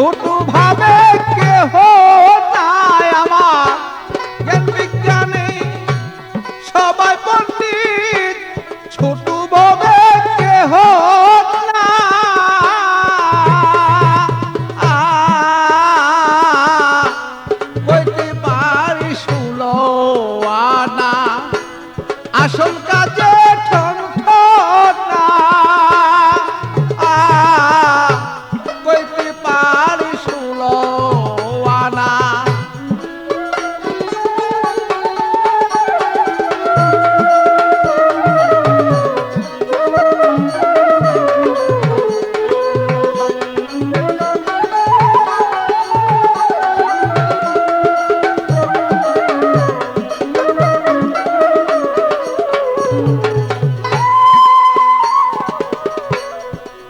ছোট ভাবে কেহ নাই আমার জ্ঞান বিজ্ঞানে সবাই পণ্ডিত ছোট ভাবে কেহ না বইতে পারি 16 আনা আসল কাজে ঠন না বইতে পারি 16 আনা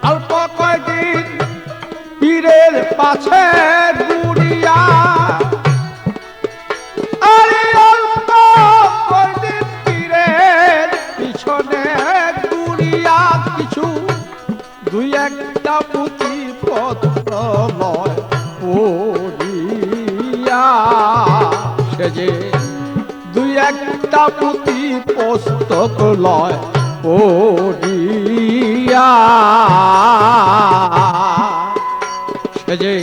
অল্প কয়দিন পীরের পাছে ঘুরিয়া আরে অল্প কয়দিন পীরের পিছনে ঘুরিয়া কিছু দুই একটা পুঁথি পত্র লয় পড়িয়া সে যে দুই একটা পুঁথি পুস্তক লয় পড়িয়া সে যে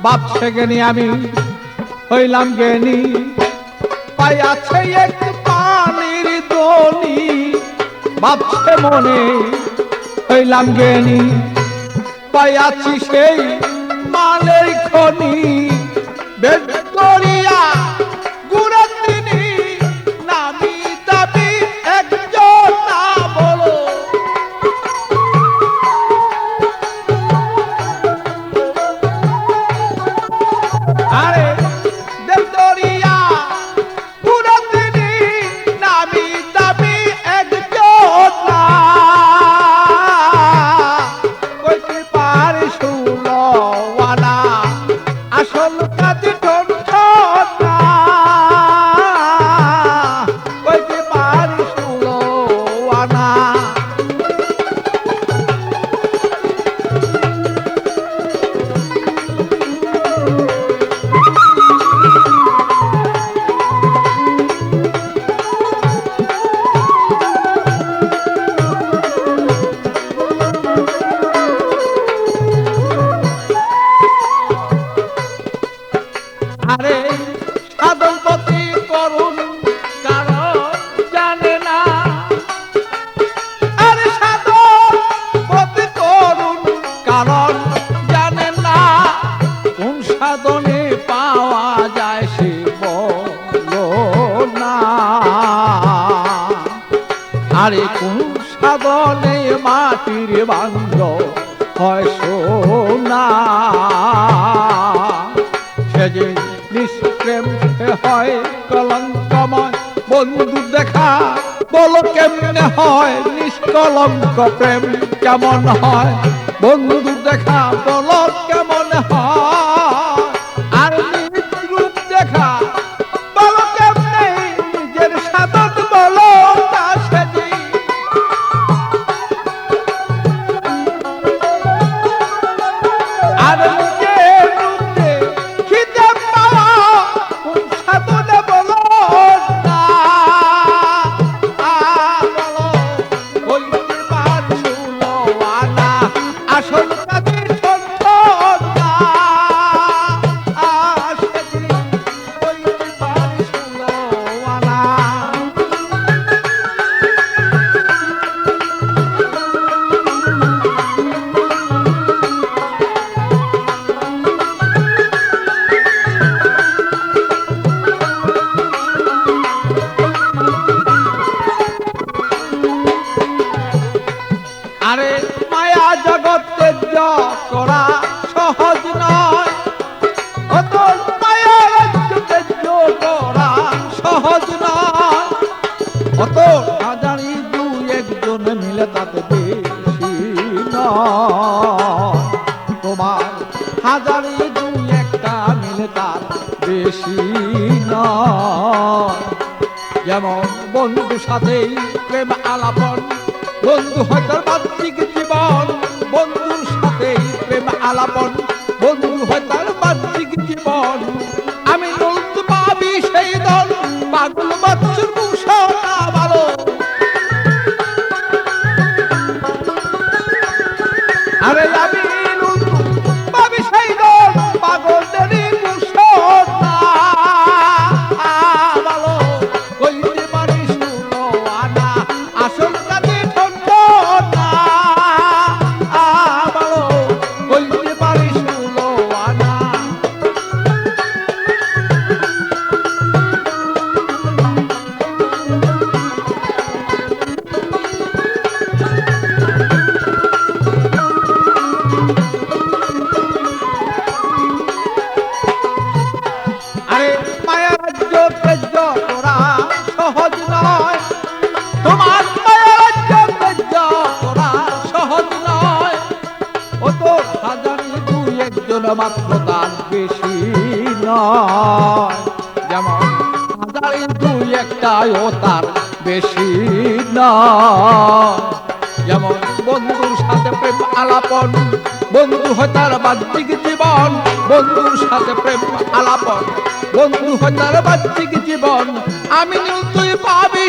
ভাবছে জ্ঞানী আমি হইলাম জ্ঞানী পাইয়াছে এক পানির দনি ভাবছে মনে হইলাম জ্ঞানী পাইয়াছি সেই মালের খনি বেদ করিয়া গুড়া তিনি নামি দাবি একজন না বলো আরে দেব দরিয়া গুড়া তিনি নামি দাবি একজন না কইতে পারি 16 আনা আসল কাজে ঠন না কইতে পারি 16 আনা আরে সাধন পতি করুন কারণ জানে না আরে সাধন পতি করুন কারণ জানে না কোন সাধনে পাওয়া যায় সে বলো না আরে কোন সাধনে মাটির বাঙ্গ হয় সোনা সে যে নিষ্প্রেম হয় কলঙ্কময় বন্ধু দেখা বলো কেমনে হয় নিষ্কলঙ্ক প্রেম কেমন হয় বন্ধু দেখা বলো কেমন হয় আর নিজ রূপ দেখা বলো কেমনে নিজের সাধন বলো তা সেজি আর নিজের রূপে খিদে পাওয়া কোন সাধনে বলো না বলো বলতে পারি 16 আনা আসল কাজে ঠন না সেদিন বলতে পারি 16 আনা আরে মায়া জগতে করা সহজ নয় অত মায়া জগতে করা সহজ নয় অত হাজারি দুই একজন মিলে তাতে বেশি নয় তোমার হাজারি দুই একটা মিলে তার বেশি নয় যেমন বন্ধু সাথেই প্রেম আলাপন বন্ধু হয়তো বাহ্যিক জীবন বন্ধুর সাথেই প্রেম আলাপন বন্ধু মাত্র তার বেশি নয়, যেমন হাজারে দুই একটাও তার বেশি নয়। যেমন বন্ধুর সাথে প্রেম আলাপন, বন্ধু হয় তার বাহ্যিক জীবন, বন্ধুর সাথে প্রেম আলাপন, বন্ধু হয় তার বাহ্যিক জীবন। আমি তুই পাবি